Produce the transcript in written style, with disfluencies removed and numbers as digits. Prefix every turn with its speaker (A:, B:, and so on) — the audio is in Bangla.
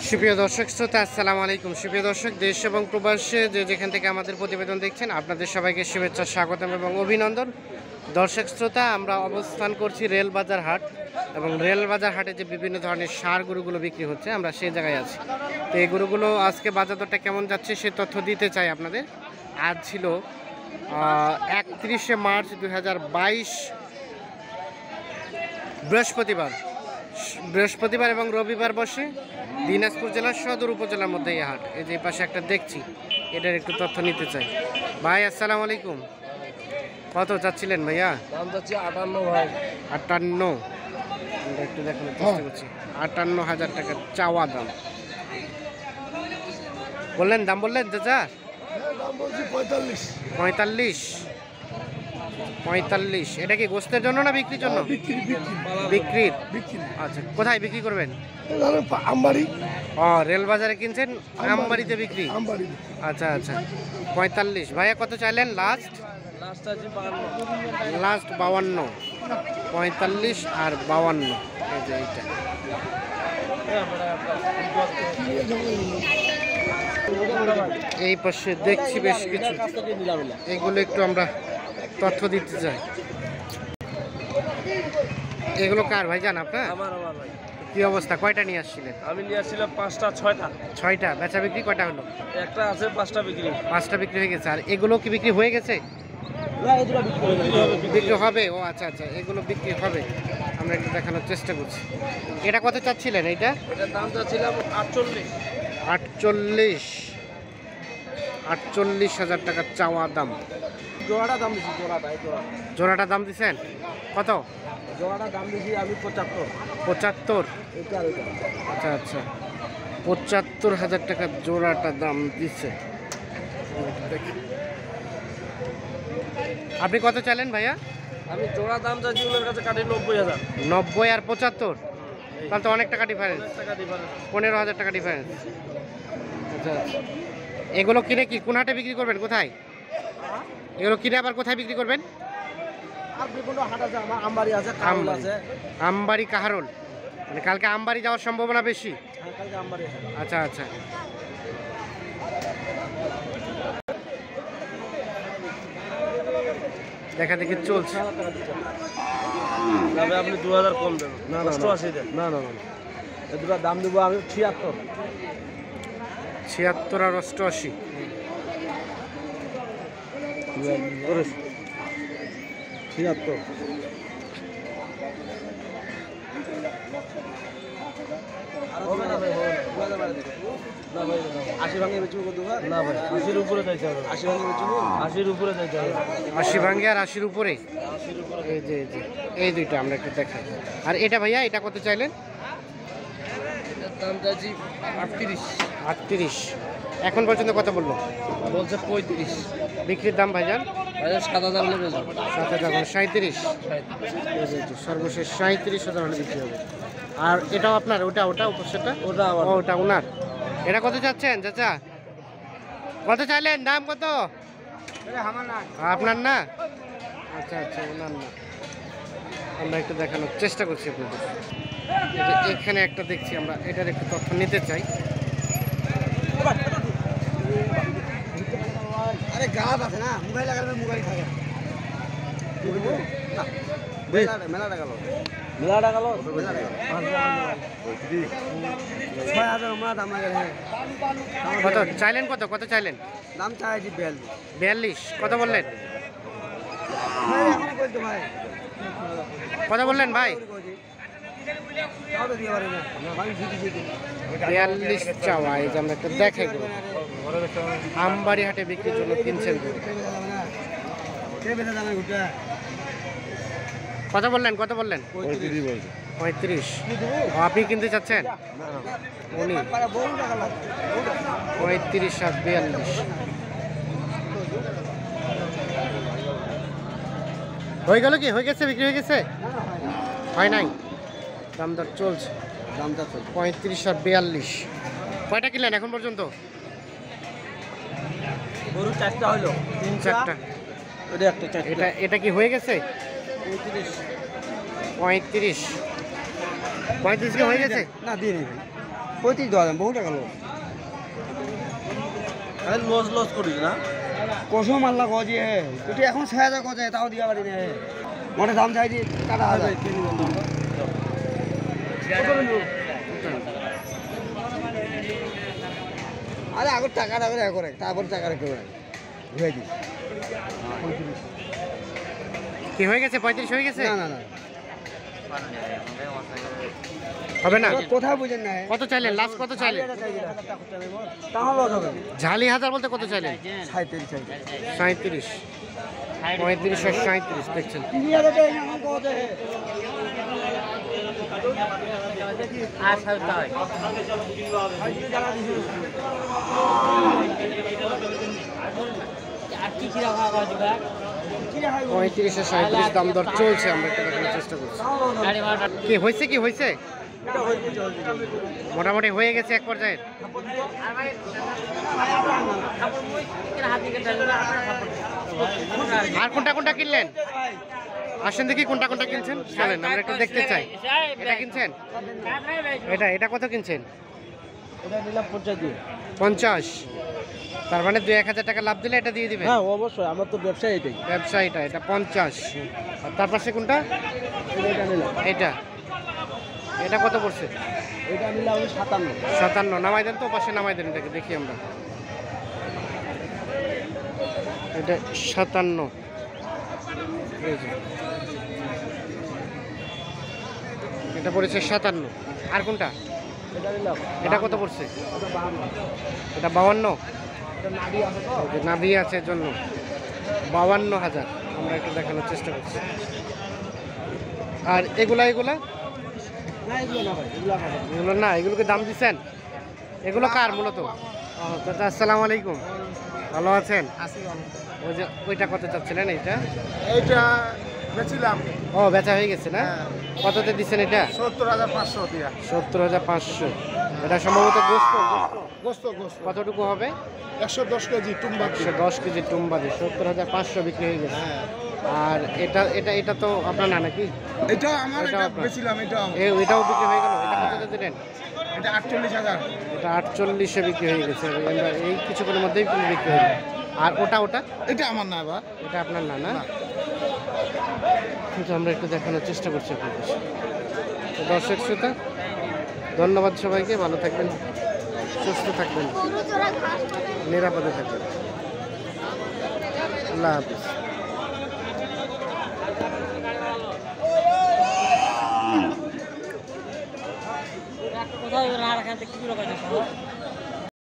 A: সুপ্রিয় দর্শক শ্রোতা, আসসালামু আলাইকুম। সুপ্রিয় দর্শক, দেশ এবং প্রবাসে যেখান থেকে আমাদের প্রতিবেদন দেখছেন, আপনাদের সবাইকে শুভেচ্ছা, স্বাগতম এবং অভিনন্দন। দর্শক শ্রোতা, আমরা অবস্থান করছি রেলবাজার হাট, এবং রেলবাজার হাটে যে বিভিন্ন ধরনের ষাঁড় গরুগুলো বিক্রি হচ্ছে, আমরা সেই জায়গায় আছি। তো এই গরুগুলো আজকে বাজার দরটা কেমন যাচ্ছে সে তথ্য দিতে চাই আপনাদের। আজ ছিল 31শে মার্চ 2022, বৃহস্পতিবার এবং রবিবার বসে দিনাজপুর জেলার সদর উপজেলার মধ্যে এই হাট। এই যে পাশে একটা দেখছি, এটার একটু তথ্য নিতে চাই। ভাই আসসালামু আলাইকুম, কত চাচ্ছিলেন ভাইয়া?
B: দাম যাচ্ছে 58 ভাই।
A: 58, আমরা একটু দেখানোর চেষ্টা করছি। 58,000 টাকা চাওয়া দাম বললেন, দাম বললেন চাচা?
B: দাম বলছি 45।
A: 45। এটা কি গোস্তের জন্য না বিক্রির জন্য? বিক্রির। আচ্ছা, কোথায় বিক্রি করবেন?
B: আমবাড়ি।
A: রেল বাজারে কিনছেন, আমবাড়িতে বিক্রি। আচ্ছা আচ্ছা, 45। ভাইয়া কত চাইলেন লাস্ট? লাস্ট 52। 45 আর 52, এই যে এইটা। এই পাশে দেখছি বেশ কিছু, এগুলো একটু আমরা তথ্য দিতে চাই। এগুলো কার ভাই জান আপনার?
B: আমার ভাই।
A: কি অবস্থা, কয়টা নিয়ে আসছিলেন?
B: আমি নিয়ে আসছিলাম 5টা 6টা।
A: 6টা। বেচা বিক্রি কয়টা হলো?
B: একটা আছে, 5টা বিক্রি।
A: 5টা বিক্রি হয়ে গেছে। আর এগুলো কি বিক্রি হয়ে গেছে?
B: না, এগুলো
A: বিক্রি হবে। ও আচ্ছা আচ্ছা, এগুলো বিক্রি হবে। আমরা একটু দেখানোর চেষ্টা করছি। এটা কত চাচ্ছিলেন এইটা?
B: এটার দাম চাচ্ছিলাম 48।
A: 48,000 টাকা চাওয়া দাম।
B: জোড়াটা দাম দিছি,
A: জোড়াটা দাম দিচ্ছেন কত?
B: জোড়াটা দাম দিছি আমি 75।
A: 75।
B: এটা
A: আচ্ছা আচ্ছা, 75,000 টাকা জোড়াটা দাম দিচ্ছে। আপনি কত চাইলেন ভাইয়া?
B: আমি জোড়া দাম চাচ্ছি ওনার কাছে কাটি 90,000।
A: 90 আর 75, তাহলে তো অনেক টাকা ডিফারেন্স।
B: টাকা ডিফারেন্স।
A: 15,000 টাকা ডিফারেন্স। আচ্ছা আচ্ছা, এগুলো কিনে কি কোন হাটে বিক্রি করবেন, কোথায়? এগুলো কিনে আবার কোথায় বিক্রি করবেন?
B: আর বিভিন্ন হাট আছে, আমার আমবাড়ি আছে, কারণ আছে।
A: আমবাড়ি, কাহারোল। মানে কালকে আমবাড়ি যাওয়ার সম্ভাবনা বেশি।
B: হ্যাঁ, কালকে আমবাড়ি আছে।
A: আচ্ছা আচ্ছা, দেখা দেখি চলছে।
B: তবে আপনি 2000 কম দেবেন।
A: না না
B: 88 দেন।
A: না না না,
B: এই দুটো দাম দেবো আমি 76।
A: 76 আর 88।
B: 76। হবে না ভাই, হবে না। 80 ভাঙে বেচবো কত? না ভাই, 80-র উপরে যাইতে হবে। 80 ভাঙে বেচবো, 80-র উপরে যাইতে হবে।
A: 80 ভাঙ্গে আর 80-র উপরে। এই যে এই যে এই দুইটা আমরা একটু দেখাই। আর এটা ভাইয়া, এটা কত চাইলেন?
B: এটার দাম চাইছি 38।
A: 38। এখন পর্যন্ত কত বললো?
B: বলছে 35।
A: বিক্রির দাম ভাইজান?
B: ভাই 7,000 নেবে।
A: 7,000, 37। সর্বশেষ 37,000 হলে বিক্রি হবে। আর এটাও আপনার? ওটা উপরটা
B: ওটা আমার।
A: ওটা ওনার। এটা কত চাচ্ছেন চাচা? কত চাইলেন, দাম কত? আপনার না? আচ্ছা আচ্ছা, ওনার না। আমরা একটু দেখানোর চেষ্টা করছি আপনাদের। এখানে একটা দেখছি আমরা, এটার একটু তথ্য নিতে চাই।
B: আরে গাছ আছে না, মোবাইল লাগালে মোবাইল থাকে। মেলা টাকা লো। 6,000 আমরা দাম লাগে।
A: কত চাইলেন? কত চাইলেন?
B: দাম চাইছি
A: 42। কত বললেন?
B: ভাই
A: কত বললেন ভাই? 42 চাওয়া। এই যে আমরা একটা দেখাই দেবো, আমবাড়ি হাটে বিক্রির জন্য কিনছেন। কত বললেন? 35। আপনি কিনতে চাচ্ছেন? উনি 35 আর 42। হয়ে গেল কি? হয়ে গেছে, বিক্রি হয়ে গেছে? হয় নাই, দাম দর চলছে।
B: দামটা
A: 35 আর 42। কয়টা কিনলেন এখন পর্যন্ত?
B: গরু 4টা হলো।
A: 4টা। এটা কি হয়ে গেছে? 35 কি হয়ে গেছে?
B: না দিয়ে নেবেন। 35 দেওয়া বহু টাকা লস লস করিস না কসম আল্লাহ গজি হে তুই এখন 6000 গজে তাও দিয়া পারি না মোটে দাম চাই দি টাকা হাজার আরে আগর টাকা দাও করে তারপর টাকা রেখে ঘুরে দি
A: কি হয়ে গেছে 35 হয়ে গেছে
B: না না
A: হবে না
B: কোথায় বুঝেন না
A: কত চাইলেন লাস্ট কত চাইলেন
B: তাহলে হবে
A: ঝালি হাজার বলতে কত চাইলেন
B: 37
A: 37 35 আর 37 দেখছেন পঁয়ত্রিশ আর 37 দাম দর চলছে আমরা একটু দেখানোর চেষ্টা করছি কি হয়েছে মোটামুটি হয়ে গেছে এক পর্যায়ে আর কোনটা কিনলেন আসেন দেখি কোনটা কিনছেন চলেন আমরা একটু দেখতে চাই এটা কিনছেন এটা কত কিনছেন 50 তার মানে 2-1000 টাকা লাভ দিলে এটা দিয়ে দিবেন
B: হ্যাঁ অবশ্যই আমার তো ব্যবসা
A: এটা 50 আর তার পাশে কোনটা এটা কত পড়ছে
B: এটা নিলাম 57
A: নামাই দেন তো পাশে নামাই দেন এটাকে দেখি আমরা এটা 57 এই যে এটা পড়েছে 57 আর কোনটা
B: এটা নিলাম
A: এটা কত পড়ছে এটা 52 নাভি আছে জন্য 52,000 আমরা একটু দেখানোর চেষ্টা করছি আর এগুলা না এগুলোকে দাম দিচ্ছেন এগুলো কার মূলত চাচা আসসালামু আলাইকুম ভালো আছেন ওই যে ওইটা কত চাচ্ছিলেন
B: এইটা বেচিলাম
A: ও বেচা হয়ে গেছে না কততে দিচ্ছেন এটা
B: 70,500 দিয়া
A: 70,500 এটা সম্ভবত গোস্ত কতটুকু হবে
B: 110 কেজি টুম্বা
A: 10 কেজি টুম্বা দিয়ে 70,500 বিক্রি হয়ে গেছে আর এটা তো আপনার না নাকি
B: এটা আমার এটা বেচিলাম
A: এটাও বিক্রি হয়ে গেল এটা কততে দিলেন
B: এটা 48,000
A: এটা 48-এ বিক্রি হয়ে গেছে এই কিছুক্ষণের মধ্যেই বিক্রি হয়ে গেল আর ওটা
B: এটা আমার না আবার
A: এটা আপনার না কিন্তু আমরা একটু দেখানোর চেষ্টা করছি আপনাদের তো দর্শক শ্রোতা ধন্যবাদ সবাইকে ভালো থাকবেন সুস্থ থাকবেন নিরাপদে থাকবেন আল্লাহ হাফিজ
C: কোথাও না রাখাতে কি করে